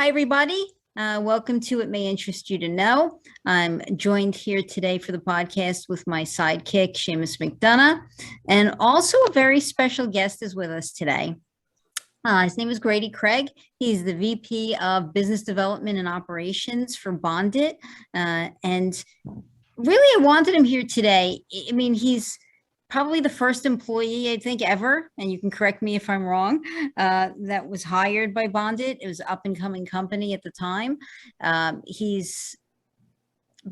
everybody. Welcome to It May Interest You to Know. I'm joined here today for the podcast with my sidekick, Seamus McDonough, and also a very special guest is with us today. His name is Grady Craig. He's the VP of Business Development and Operations for BondIt. And really, I wanted him here today. I mean, he's probably the first employee, I think, ever, and you can correct me if I'm wrong, that was hired by BondIt. It was an up-and-coming company at the time. He's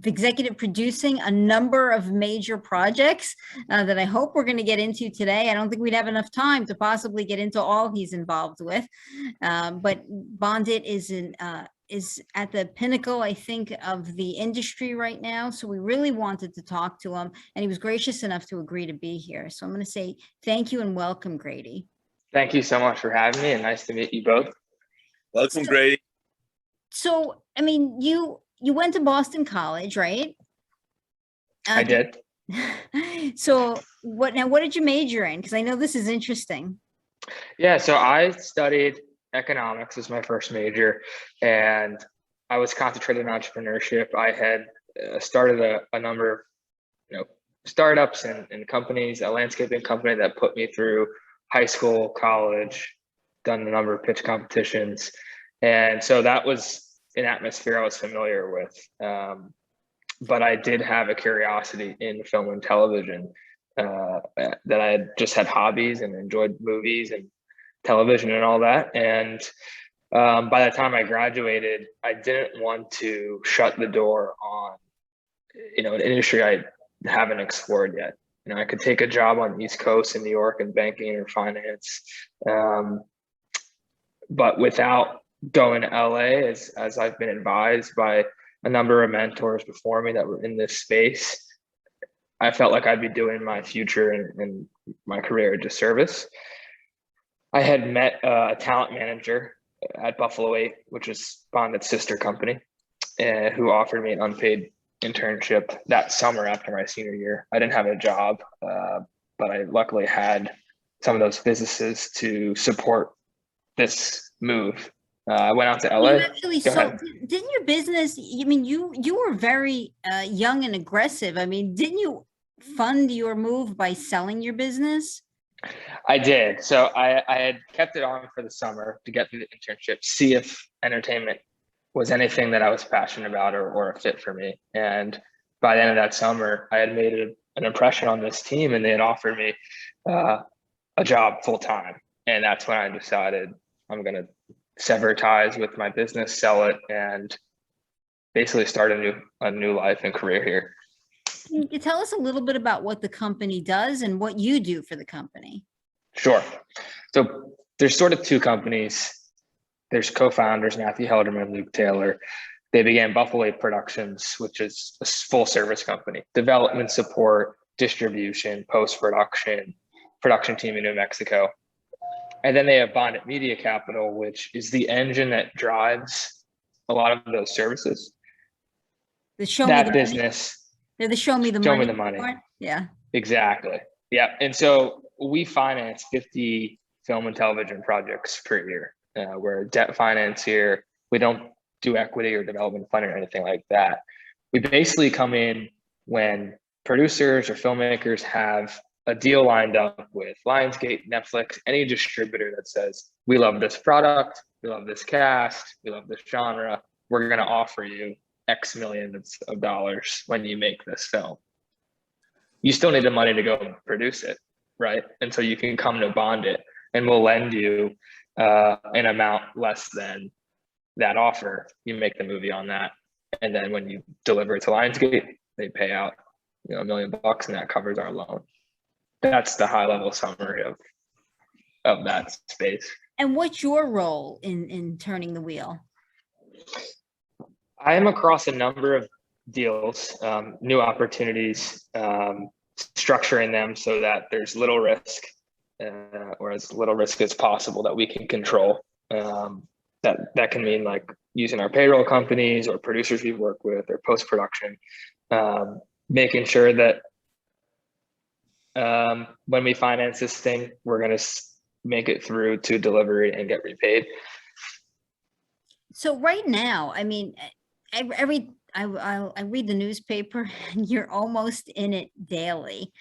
executive producing a number of major projects that I hope we're going to get into today. I don't think we'd have enough time to possibly get into all he's involved with, but BondIt is at the pinnacle, I think, of the industry right now. So we really wanted to talk to him, and he was gracious enough to agree to be here. So I'm going to say thank you and welcome, Grady. Thank you so much for having me, and nice to meet you both. Welcome, Grady. So, I mean, you went to Boston College, right? I did. So what did you major in? Because I know this is interesting. Yeah, so I studied economics as my first major, and I was concentrated on entrepreneurship. I had started a number of startups and companies, a landscaping company that put me through high school, college, done a number of pitch competitions. And so that was an atmosphere I was familiar with. But I did have a curiosity in film and television, that I had just had hobbies and enjoyed movies and television and all that. And by the time I graduated, I didn't want to shut the door on, an industry I haven't explored yet. I could take a job on the East Coast in New York in banking or finance, but without going to LA, as I've been advised by a number of mentors before me that were in this space, I felt like I'd be doing my future and my career a disservice. I had met a talent manager at Buffalo 8, which is BondIt's sister company, who offered me an unpaid internship that summer after my senior year. I didn't have a job, but I luckily had some of those businesses to support this move. I went out to LA. Didn't your business, you were very young and aggressive. I mean, didn't you fund your move by selling your business? I did. So I had kept it on for the summer to get through the internship, see if entertainment was anything that I was passionate about or a fit for me. And by the end of that summer, I had made an impression on this team, and they had offered me a job full time. And that's when I decided I'm going to sever ties with my business, sell it, and basically start a new life and career here. Can you tell us a little bit about what the company does and what you do for the company? Sure. So there's sort of two companies. There's co-founders, Matthew Helderman, Luke Taylor. They began Buffalo 8 Productions, which is a full service company, development support, distribution, post-production, production team in New Mexico. And then they have BondIt Media Capital, which is the engine that drives a lot of those services. They're the show me the money part. Yeah. Exactly. Yeah. And so we finance 50 film and television projects per year. We're debt financier. We don't do equity or development funding or anything like that. We basically come in when producers or filmmakers have a deal lined up with Lionsgate, Netflix, any distributor that says, we love this product, we love this cast, we love this genre, we're going to offer you X millions of dollars when you make this film. You still need the money to go produce it, right? And so you can come to BondIt and we'll lend you an amount less than that offer. You make the movie on that. And then when you deliver it to Lionsgate, they pay out $1 million, and that covers our loan. That's the high level summary of that space. And what's your role in turning the wheel? I am across a number of deals, new opportunities, structuring them so that there's little risk, or as little risk as possible that we can control. That can mean like using our payroll companies or producers we work with or post-production, making sure that when we finance this thing, we're going to make it through to delivery and get repaid. So right now, I mean, I read the newspaper and you're almost in it daily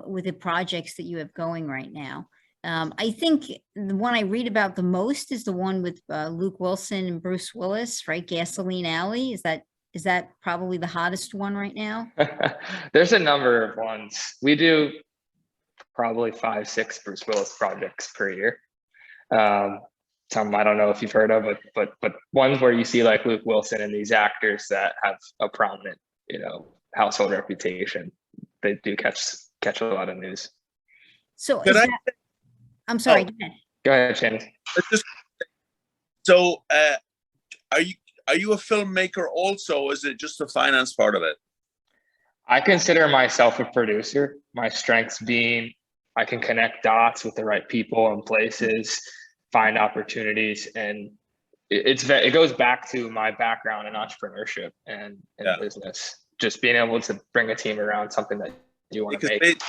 with the projects that you have going right now. I think the one I read about the most is the one with Luke Wilson and Bruce Willis, right? Gasoline Alley. Is that probably the hottest one right now? There's a number of ones. We do probably 5, 6 Bruce Willis projects per year. Some I don't know if you've heard of, but ones where you see like Luke Wilson and these actors that have a prominent, household reputation. They do catch a lot of news. So Could I? I'm sorry. Oh. Go ahead. Go ahead, Shannon. So, are you a filmmaker also? Or is it just the finance part of it? I consider myself a producer. My strengths being I can connect dots with the right people and places, find opportunities, and it goes back to my background in entrepreneurship and business. Just being able to bring a team around something that you want to make.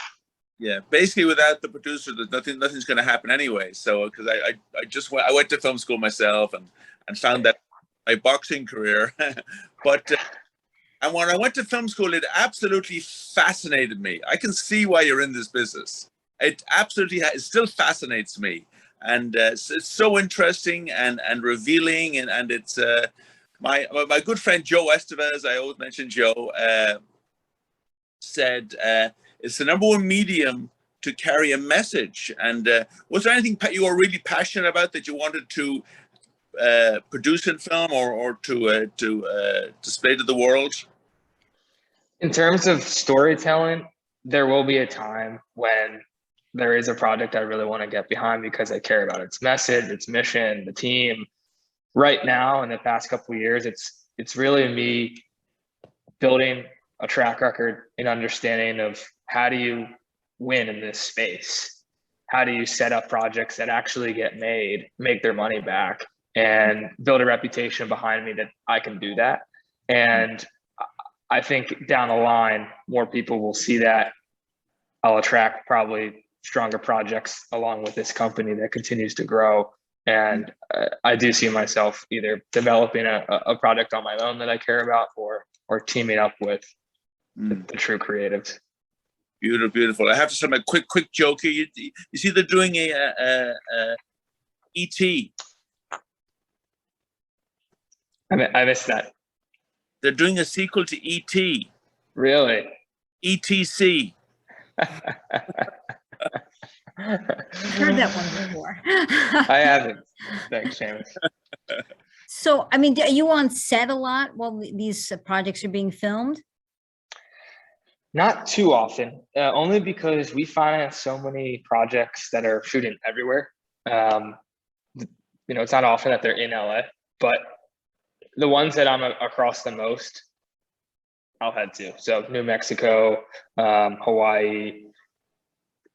Basically, without the producer, nothing's going to happen anyway. So, because I went to film school myself and found that my boxing career, but. And when I went to film school, it absolutely fascinated me. I can see why you're in this business. It absolutely it still fascinates me. And it's so interesting and revealing. And it's my good friend Joe Estevez, I always mention Joe, said it's the #1 medium to carry a message. And was there anything you were really passionate about that you wanted to produce in film or to display to the world? In terms of storytelling, there will be a time when there is a project I really want to get behind because I care about its message, its mission, the team. Right now, in the past couple of years, it's really me building a track record and understanding of how do you win in this space? How do you set up projects that actually get made, make their money back, and build a reputation behind me that I can do that? And I think down the line, more people will see that. I'll attract probably stronger projects along with this company that continues to grow. And I do see myself either developing a project on my own that I care about or teaming up with the true creatives. Beautiful, beautiful. I have to say my quick joke here. You see, they're doing a E.T. I missed that. They're doing a sequel to E.T. Really? ETC. I've heard that one before. I haven't. Thanks, Seamus. So, I mean, are you on set a lot while these projects are being filmed? Not too often, only because we finance so many projects that are shooting everywhere. It's not often that they're in LA, but the ones that I'm across the most, I'll head to. So New Mexico, Hawaii.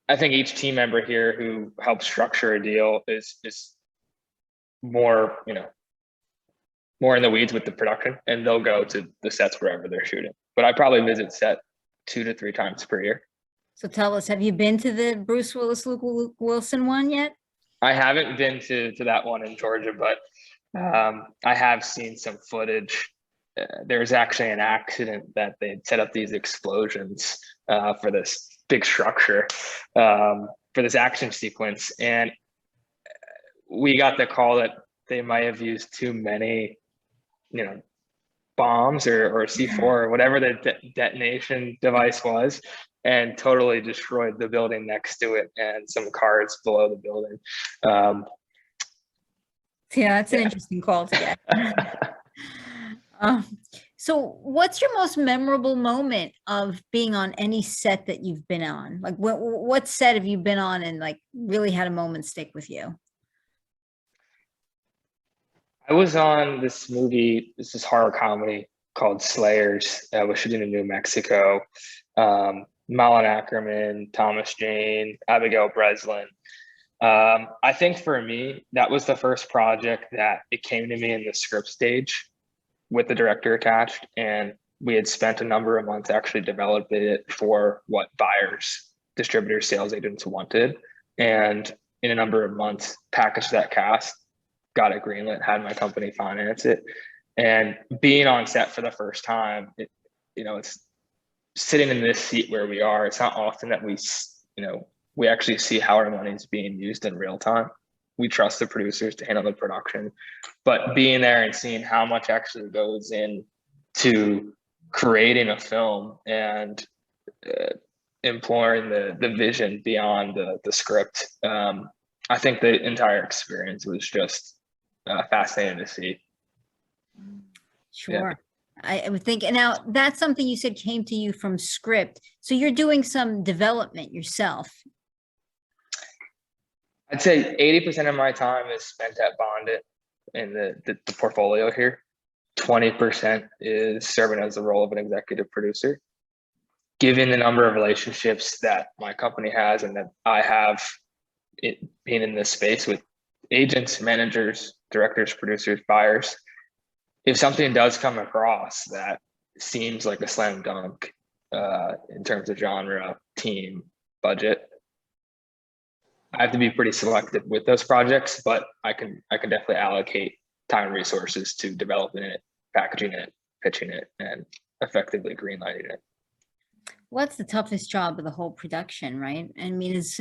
I think each team member here who helps structure a deal is more, more in the weeds with the production, and they'll go to the sets wherever they're shooting. But I probably visit set 2 to 3 times per year. So tell us, have you been to the Bruce Willis, Luke Wilson one yet? I haven't been to that one in Georgia, but I have seen some footage. There's actually an accident that they set up these explosions for this big structure for this action sequence. And we got the call that they might have used too many, bombs or C4 or whatever the detonation device was, and totally destroyed the building next to it and some cars below the building. Yeah, that's an interesting call to get. So what's your most memorable moment of being on any set that you've been on? Like what set have you been on and like really had a moment stick with you? I was on this movie, this is horror comedy called Slayers. I was shooting in New Mexico. Malin Ackerman, Thomas Jane, Abigail Breslin. I think for me, that was the first project that it came to me in the script stage with the director attached. And we had spent a number of months actually developing it for what buyers, distributors, sales agents wanted. And in a number of months, packaged that cast got it greenlit, had my company finance it, and being on set for the first time, it's sitting in this seat where we are. It's not often that we actually see how our money is being used in real time. We trust the producers to handle the production, but being there and seeing how much actually goes into creating a film and imploring the vision beyond the script. I think the entire experience was just fascinating to see. Sure. Yeah. I would think, and now that's something you said came to you from script. So you're doing some development yourself. I'd say 80% of my time is spent at BondIt in the portfolio here. 20% is serving as the role of an executive producer. Given the number of relationships that my company has and that I have being in this space with agents, managers, directors, producers, buyers, if something does come across that seems like a slam dunk in terms of genre, team, budget, I have to be pretty selective with those projects, but I can definitely allocate time and resources to developing it, packaging it, pitching it, and effectively greenlighting it. What's the toughest job of the whole production, right? I mean, is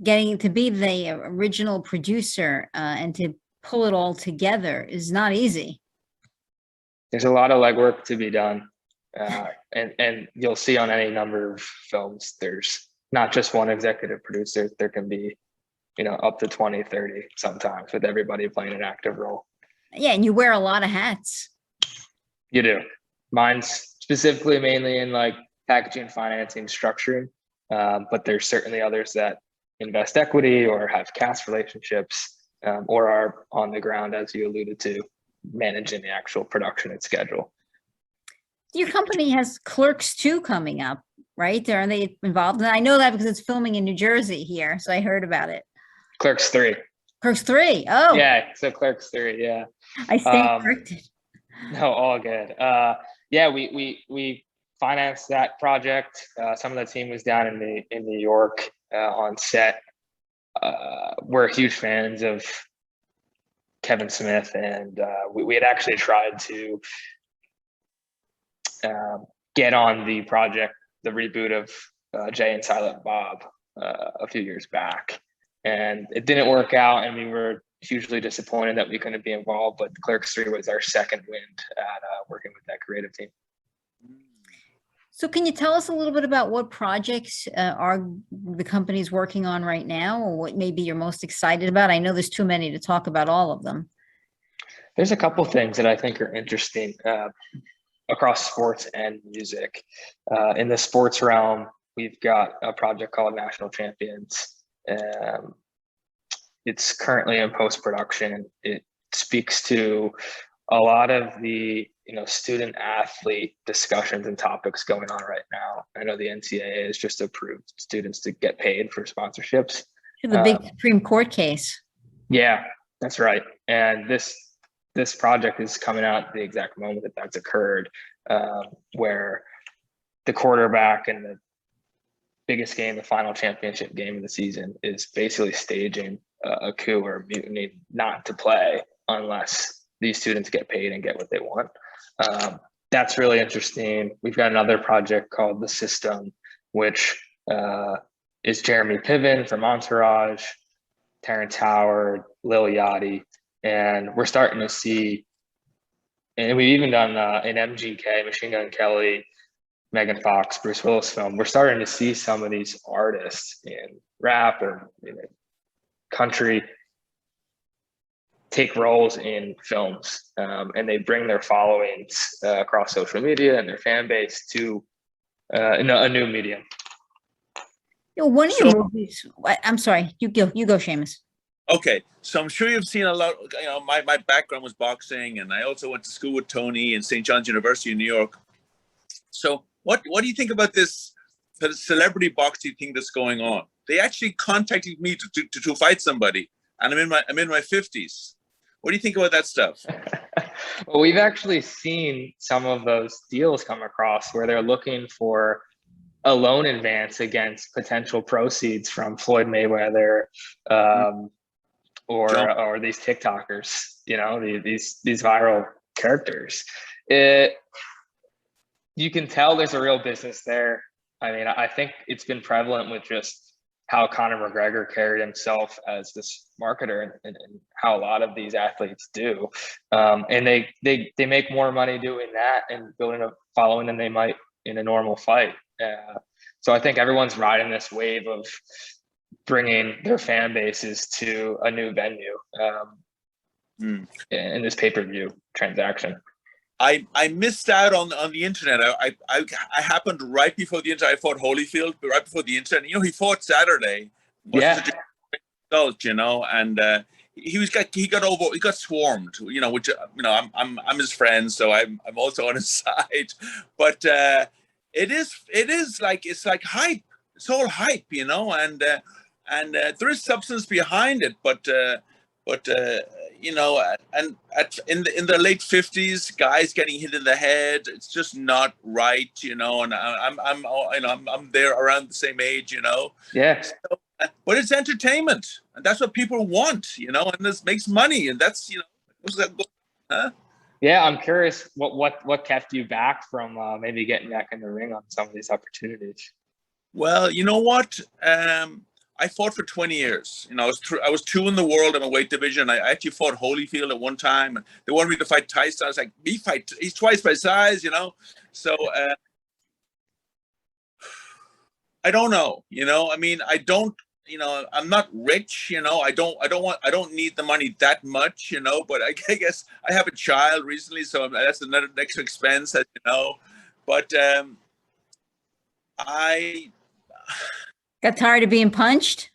getting to be the original producer and to pull it all together is not easy. There's a lot of legwork to be done. And you'll see on any number of films, there's not just one executive producer. There can be, up to 20, 30 sometimes, with everybody playing an active role. Yeah, and you wear a lot of hats. You do. Mine's specifically mainly in like packaging, financing, structuring. But there's certainly others that invest equity or have cast relationships or are on the ground, as you alluded to, managing the actual production and schedule. Your company has Clerks 2 coming up, right? Are they involved? And I know that because it's filming in New Jersey here, so I heard about it. Clerks 3. Clerks 3. Oh, yeah. So Clerks 3. Yeah. I stand corrected. No, all good. Yeah, we financed that project. Some of the team was down in New York on set. We're huge fans of Kevin Smith, and we had actually tried to get on the project, the reboot of Jay and Silent Bob a few years back, and it didn't work out, and we were hugely disappointed that we couldn't be involved. But Clerks 3 was our second wind at working with that creative team. So can you tell us a little bit about what projects are the companies working on right now, or what maybe you're most excited about? I know there's too many to talk about all of them. There's a couple things that I think are interesting across sports and music. In the sports realm, we've got a project called National Champions. It's currently in post-production. It speaks to a lot of the student athlete discussions and topics going on right now. I know the NCAA has just approved students to get paid for sponsorships. The big Supreme Court case. Yeah, that's right. And this project is coming out at the exact moment that that's occurred, where the quarterback in the biggest game, the final championship game of the season, is basically staging a coup or a mutiny not to play unless these students get paid and get what they want. That's really interesting. We've got another project called The System, which is Jeremy Piven from Entourage, Terrence Howard, Lil Yachty, and we're starting to see, and we've even done an MGK, Machine Gun Kelly, Megan Fox, Bruce Willis film. We're starting to see some of these artists in rap or country take roles in films, and they bring their followings across social media and their fan base to a new medium. One of your movies, I'm sorry, you go, Seamus. Okay, so I'm sure you've seen a lot. My background was boxing, and I also went to school with Tony in St. John's University in New York. So what do you think about this celebrity boxing thing that's going on? They actually contacted me to fight somebody, and I'm in my 50s. What do you think about that stuff? Well, we've actually seen some of those deals come across where they're looking for a loan advance against potential proceeds from Floyd Mayweather, or these TikTokers, these viral characters. You can tell there's a real business there. I mean, I think it's been prevalent with just how Conor McGregor carried himself as this marketer, and how a lot of these athletes do. And they make more money doing that and building a following than they might in a normal fight. So I think everyone's riding this wave of bringing their fan bases to a new venue in this pay-per-view transaction. I missed out on the internet. I happened right before the internet. I fought Holyfield, but right before the internet. He fought Saturday. Yeah. Result, and he got swarmed. Which I'm his friend, so I'm also on his side. But it is like, it's like hype. It's all hype, and there is substance behind it, but and in the late 50s, guys getting hit in the head, it's just not right, and I'm there around the same age, Yeah. So, but it's entertainment, and that's what people want, and this makes money, and that's huh? Yeah, I'm curious what kept you back from maybe getting back in the ring on some of these opportunities. Well, you know what? I fought for 20 years. I was 2 in the world in a weight division. I actually fought Holyfield at one time. They wanted me to fight Tyson. I was like, he's twice my size, So I don't know. I mean, I don't. I'm not rich. I don't need the money that much. But I guess I have a child recently, so that's another extra expense. As you know, but I. Got tired of being punched?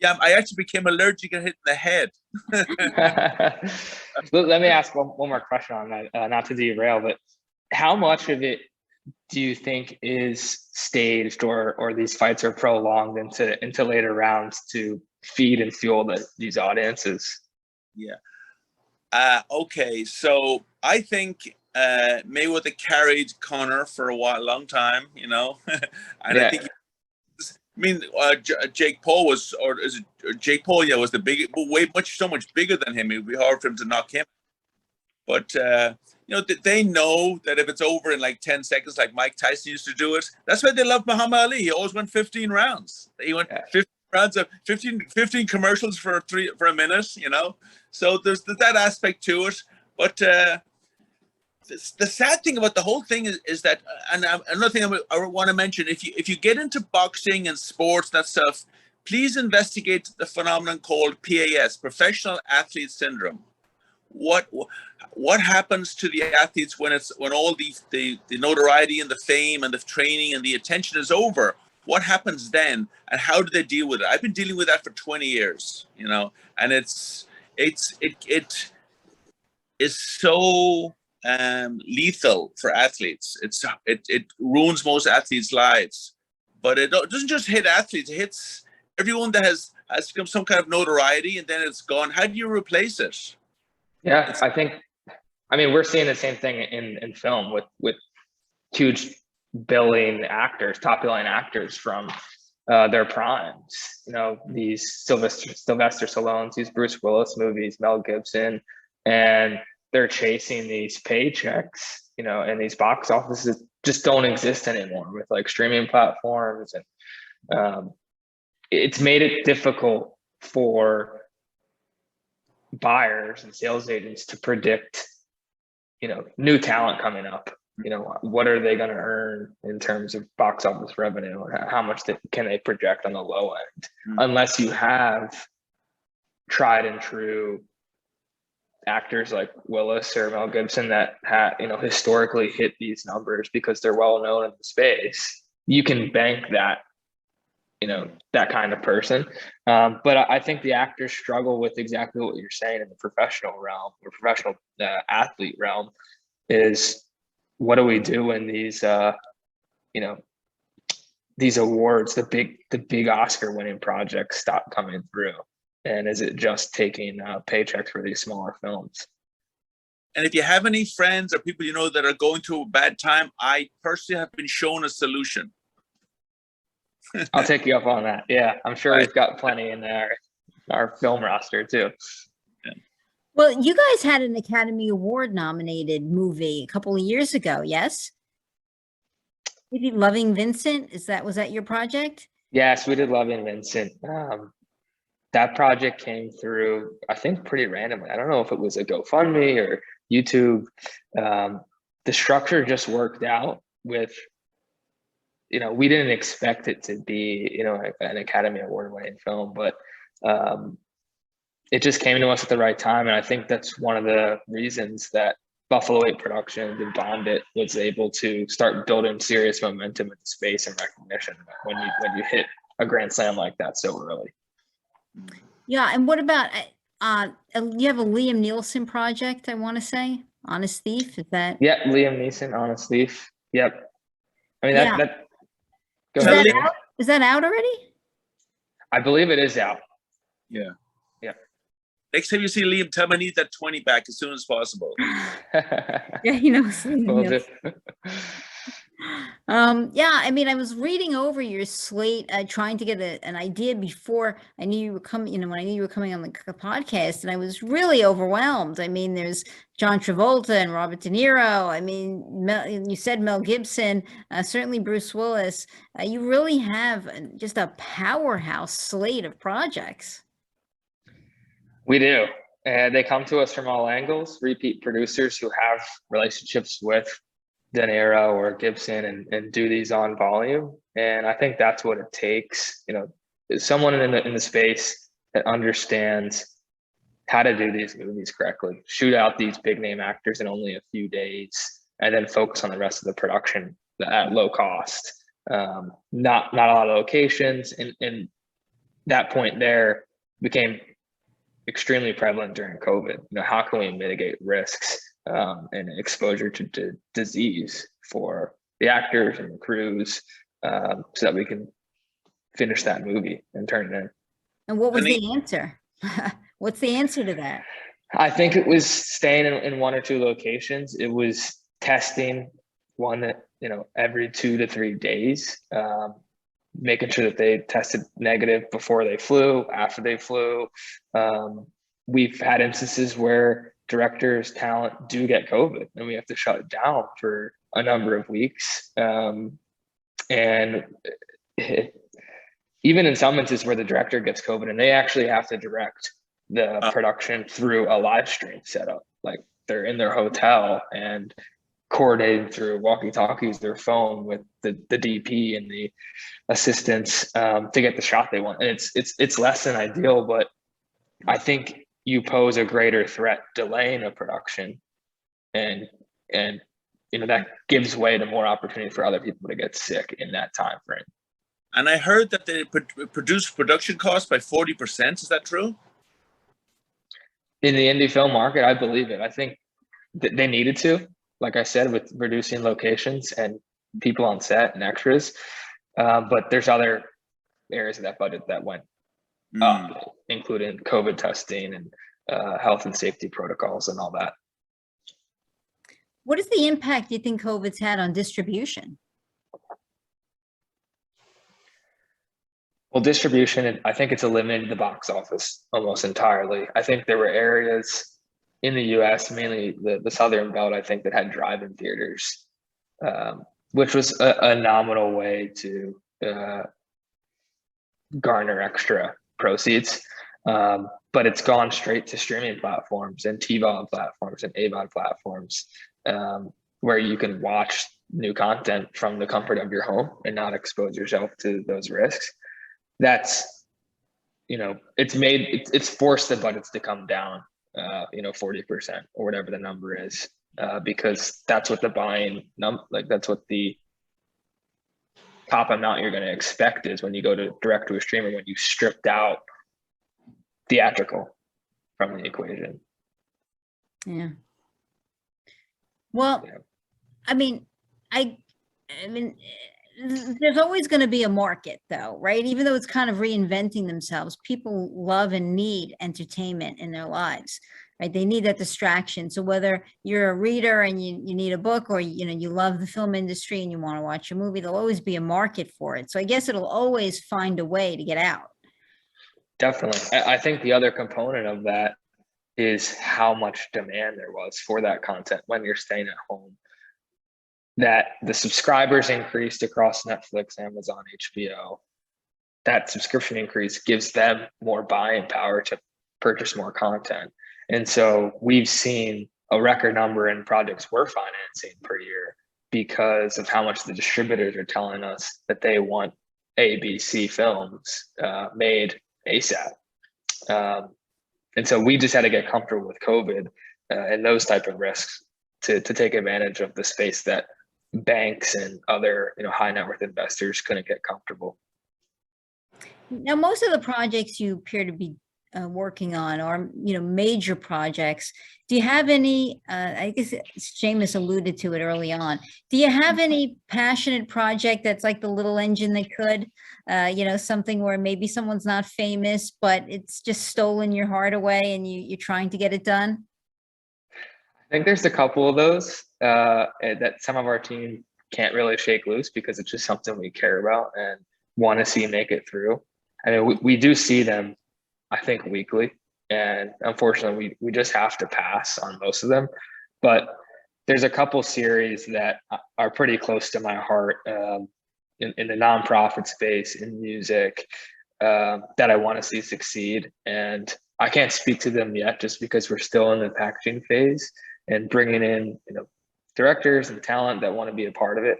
Yeah, I actually became allergic and hit in the head. Let me ask one more question on that, not to derail, but how much of it do you think is staged, or these fights are prolonged into later rounds to feed and fuel these audiences? Yeah. Okay, so I think Mayweather carried Conor for a long time, and Yeah. I think. Jake Paul was, Jake Paul? Yeah, was the big, so much bigger than him. It would be hard for him to knock him. But they know that if it's over in like 10 seconds, like Mike Tyson used to do it. That's why they love Muhammad Ali. He always went 15 rounds. He went 15 rounds of 15 commercials for a minute. So there's that aspect to it. But the sad thing about the whole thing is that, and another thing I want to mention, if you get into boxing and sports, that stuff, please investigate the phenomenon called PAS, Professional Athlete Syndrome. What happens to the athletes when all the notoriety and the fame and the training and the attention is over? What happens then, and how do they deal with it? I've been dealing with that for 20 years, and it is so lethal for athletes. It ruins most athletes' lives, but it doesn't just hit athletes. It hits everyone that has become some kind of notoriety, and then it's gone. How do you replace it? Yeah, I mean, we're seeing the same thing in film with huge billing actors, top billing actors from their primes. These Sylvester Stallones, these Bruce Willis movies, Mel Gibson, and they're chasing these paychecks, and these box offices just don't exist anymore with like streaming platforms. And it's made it difficult for buyers and sales agents to predict, new talent coming up. What are they going to earn in terms of box office revenue? How much can they project on the low end? Unless you have tried and true actors like Willis or Mel Gibson that historically hit these numbers because they're well known in the space, you can bank that, that kind of person. But I think the actors struggle with exactly what you're saying in the professional realm or professional athlete realm is, what do we do when these awards, the big Oscar winning projects stop coming through? And is it just taking paychecks for these smaller films? And if you have any friends or people that are going through a bad time, I personally have been shown a solution. I'll take you up on that. Yeah, I'm sure we've got plenty in there. our film roster too. Well, you guys had an Academy Award nominated movie a couple of years ago, yes? Maybe Loving Vincent, was that your project? Yes, we did Loving Vincent. That project came through, I think, pretty randomly. I don't know if it was a GoFundMe or YouTube. The structure just worked out with, we didn't expect it to be, an Academy Award winning film, but it just came to us at the right time. And I think that's one of the reasons that Buffalo 8 Productions and BondIt was able to start building serious momentum in the space and recognition when you hit a grand slam like that so early. Yeah, and what about you have a Liam Neeson project, I want to say, Honest Thief, is that? Yeah, Liam Neeson, Honest Thief. Yep. I mean, Yeah. Go ahead. Is that out already? I believe it is out. Yeah. Yeah. Next time you see Liam, tell him I need that 20 back as soon as possible. Yeah, he knows. Yeah, I mean, I was reading over your slate, trying to get an idea before I knew you were coming, when I knew you were coming on the podcast, and I was really overwhelmed. I mean, there's John Travolta and Robert De Niro. I mean, you said Mel Gibson, certainly Bruce Willis. You really have just a powerhouse slate of projects. We do. And they come to us from all angles, repeat producers who have relationships with De Niro or Gibson and do these on volume. And I think that's what it takes, someone in the space that understands how to do these movies correctly, shoot out these big name actors in only a few days, and then focus on the rest of the production at low cost. Not a lot of locations. And that point there became extremely prevalent during COVID. How can we mitigate risks and exposure to disease for the actors and the crews, so that we can finish that movie and turn it in. And what was the answer? What's the answer to that? I think it was staying in one or two locations. It was testing one, every 2 to 3 days, making sure that they tested negative before they flew, after they flew. We've had instances where directors, talent do get COVID and we have to shut it down for a number of weeks. And even in some instances where the director gets COVID and they actually have to direct the production through a live stream setup, like they're in their hotel and coordinating through walkie-talkies, their phone with the DP and the assistants to get the shot they want. And it's less than ideal, but I think you pose a greater threat delaying a production, and that gives way to more opportunity for other people to get sick in that time frame. And I heard that they reduced production costs by 40%. Is that true? In the indie film market, I believe it. I think they needed to, like I said, with reducing locations and people on set and extras. But there's other areas of that budget that went up, including COVID testing and health and safety protocols and all that. What is the impact you think COVID's had on distribution? Well, distribution, I think it's eliminated the box office almost entirely. I think there were areas in the US, mainly the Southern Belt, I think, that had drive-in theaters, which was a nominal way to garner extra proceeds. But it's gone straight to streaming platforms and TVOD platforms and AVOD platforms, where you can watch new content from the comfort of your home and not expose yourself to those risks. That's, it's forced the budgets to come down, 40% or whatever the number is, because that's what the buying that's what the top amount you're going to expect is when you go to direct to a streamer, when you stripped out theatrical from the equation. Yeah. Well, yeah. I mean, there's always going to be a market, though, right? Even though it's kind of reinventing themselves, people love and need entertainment in their lives, right? They need that distraction. So whether you're a reader and you need a book, or you love the film industry and you want to watch a movie, there'll always be a market for it. So I guess it'll always find a way to get out. Definitely. I think the other component of that is how much demand there was for that content when you're staying at home. That the subscribers increased across Netflix, Amazon, HBO. That subscription increase gives them more buying power to purchase more content. And so we've seen a record number in projects we're financing per year because of how much the distributors are telling us that they want ABC films made ASAP. And so we just had to get comfortable with COVID and those type of risks to take advantage of the space that banks and other high net worth investors couldn't get comfortable. Now, most of the projects you appear to be working on are, major projects. Do you have any, I guess Seamus alluded to it early on. Do you have any passionate project that's like the little engine that could, something where maybe someone's not famous, but it's just stolen your heart away and you're trying to get it done? I think there's a couple of those that some of our team can't really shake loose because it's just something we care about and want to see make it through. I mean, we do see them, I think, weekly, and unfortunately we just have to pass on most of them. But there's a couple series that are pretty close to my heart in the nonprofit space, in music, that I want to see succeed. And I can't speak to them yet just because we're still in the packaging phase and bringing in directors and talent that want to be a part of it.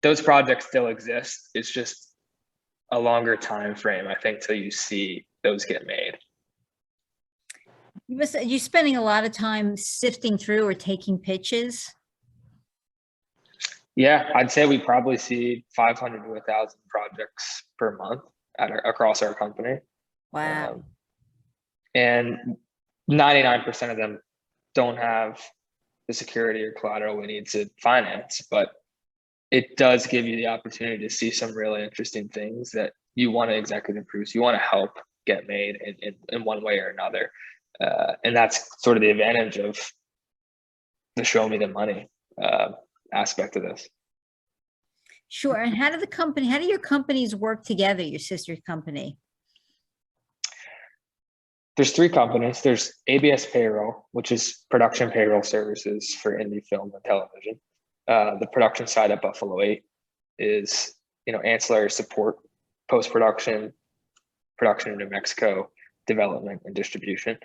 Those projects still exist. It's just a longer time frame, I think, till you see those get made. You're spending a lot of time sifting through or taking pitches? Yeah, I'd say we probably see 500 to 1,000 projects per month across our company. Wow. And 99% of them don't have the security or collateral we need to finance, but it does give you the opportunity to see some really interesting things that you want to executive produce, you want to help get made in one way or another. And that's sort of the advantage of the show me the money aspect of this. Sure. And how do your companies work together, your sister company? There's 3 companies. There's ABS Payroll, which is production payroll services for indie film and television. The production side at Buffalo 8 is, ancillary support, post-production, production in New Mexico, development and distribution.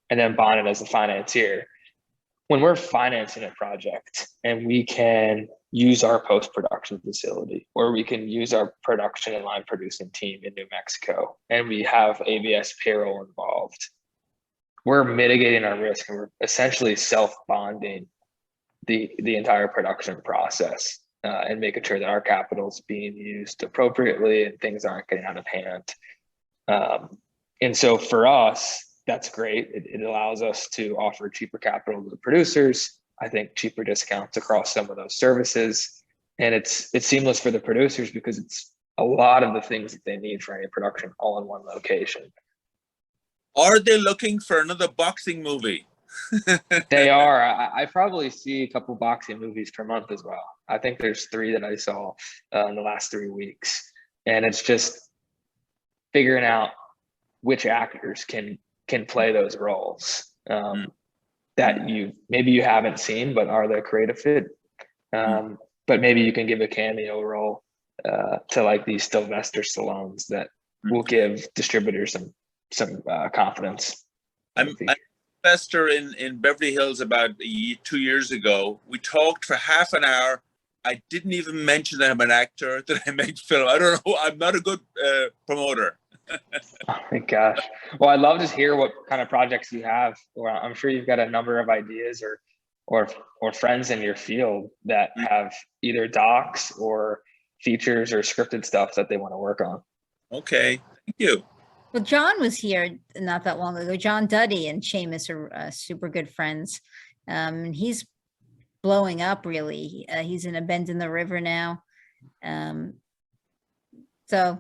And then BondIt as a financier. When we're financing a project and we can use our post-production facility, or we can use our production and line producing team in New Mexico, and we have ABS Payroll involved, we're mitigating our risk and we're essentially self-bonding the entire production process and making sure that our capital is being used appropriately and things aren't getting out of hand. And so for us, that's great. It allows us to offer cheaper capital to the producers, I think cheaper discounts across some of those services. And it's seamless for the producers because it's a lot of the things that they need for any production all in one location. Are they looking for another boxing movie? They are. I probably see a couple boxing movies per month as well. I think there's 3 that I saw in the last 3 weeks. And it's just figuring out which actors can play those roles that you haven't seen, but are the creative fit. But maybe you can give a cameo role to like these Sylvester Stallones that will give distributors some confidence. I'm an investor in Beverly Hills about 2 years ago. We talked for half an hour. I didn't even mention that I'm an actor, that I make film. I don't know. I'm not a good promoter. Oh my gosh. Well, I'd love to hear what kind of projects you have. Or I'm sure you've got a number of ideas or friends in your field that have either docs or features or scripted stuff that they want to work on. Okay, thank you. Well, John was here not that long ago. John Duddy and Seamus are super good friends. He's blowing up, really. He's in A Bend in the River now. So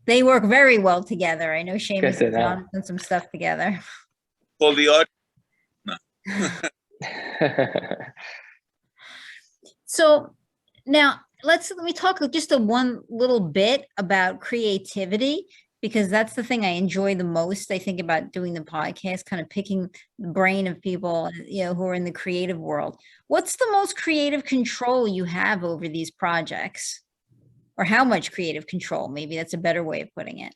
they work very well together. I know Seamus and John have done some stuff together. Well, the So now let me talk just one little bit about creativity. because that's the thing I enjoy the most. I think about doing the podcast, kind of picking the brain of people, who are in the creative world. What's the most creative control you have over these projects? Or how much creative control? Maybe that's a better way of putting it.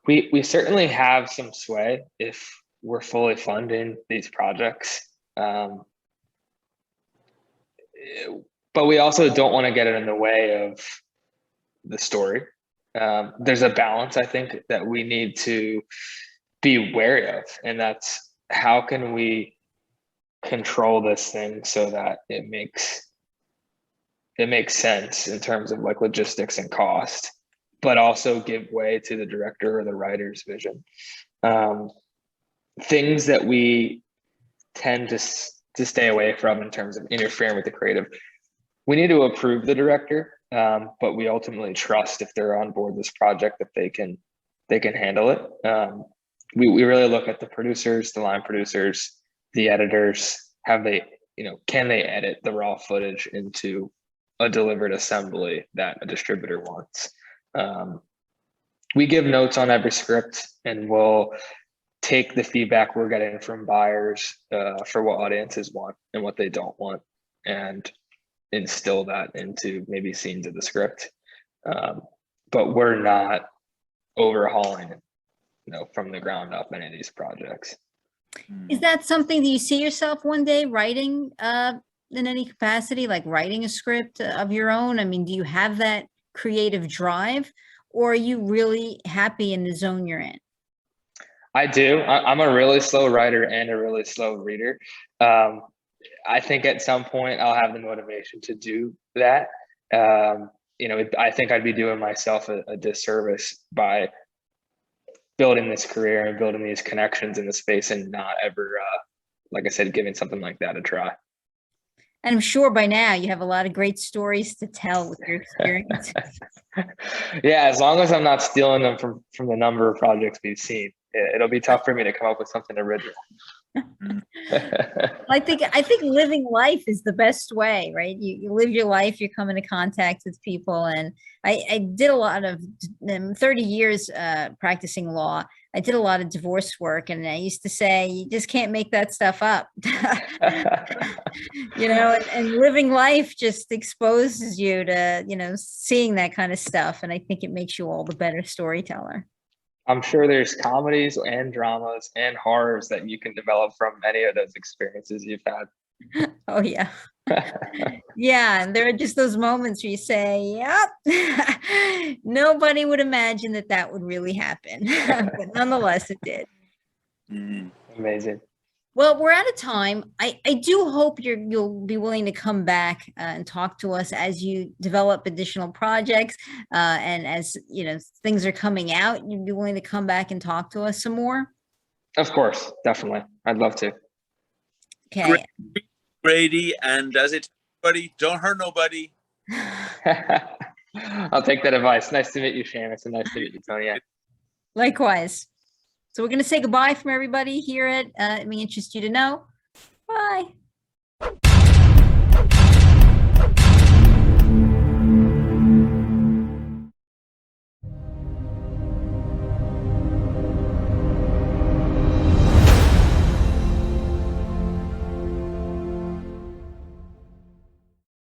We certainly have some sway if we're fully funding these projects. But we also don't want to get in the way of the story. There's a balance, I think, that we need to be wary of, and that's how can we control this thing so that it makes sense in terms of like logistics and cost, but also give way to the director or the writer's vision. Things that we tend to stay away from in terms of interfering with the creative. We need to approve the director, but we ultimately trust if they're on board this project that they can handle it. We really look at the producers, the line producers, the editors. Can they edit the raw footage into a delivered assembly that a distributor wants? We give notes on every script, and we'll take the feedback we're getting from buyers for what audiences want and what they don't want, and instill that into maybe scenes of the script. But we're not overhauling from the ground up any of these projects. Is that something that you see yourself one day writing in any capacity, like writing a script of your own? I mean, do you have that creative drive, or are you really happy in the zone you're in? I do. I'm a really slow writer and a really slow reader. I think at some point I'll have the motivation to do that. I think I'd be doing myself a disservice by building this career and building these connections in the space and not ever, like I said, giving something like that a try. And I'm sure by now you have a lot of great stories to tell with your experience. Yeah, as long as I'm not stealing them from the number of projects we've seen, it'll be tough for me to come up with something original. I think living life is the best way, right? You live your life, you come into contact with people. And I did a lot of 30 years practicing law. I did a lot of divorce work, and I used to say, you just can't make that stuff up. And living life just exposes you to, seeing that kind of stuff. And I think it makes you all the better storyteller. I'm sure there's comedies and dramas and horrors that you can develop from any of those experiences you've had. Oh, yeah. Yeah. And there are just those moments where you say, yep, nobody would imagine that would really happen. But nonetheless, it did. Amazing. Well, we're out of time. I do hope you'll be willing to come back and talk to us as you develop additional projects, and as things are coming out. You'd be willing to come back and talk to us some more. Of course, definitely. I'd love to. Okay, Grady, and as it's everybody, don't hurt nobody. I'll take that advice. Nice to meet you, Seamus, and nice to meet you, Tony. Likewise. So we're going to say goodbye from everybody here at It May Interest You to Know. Bye.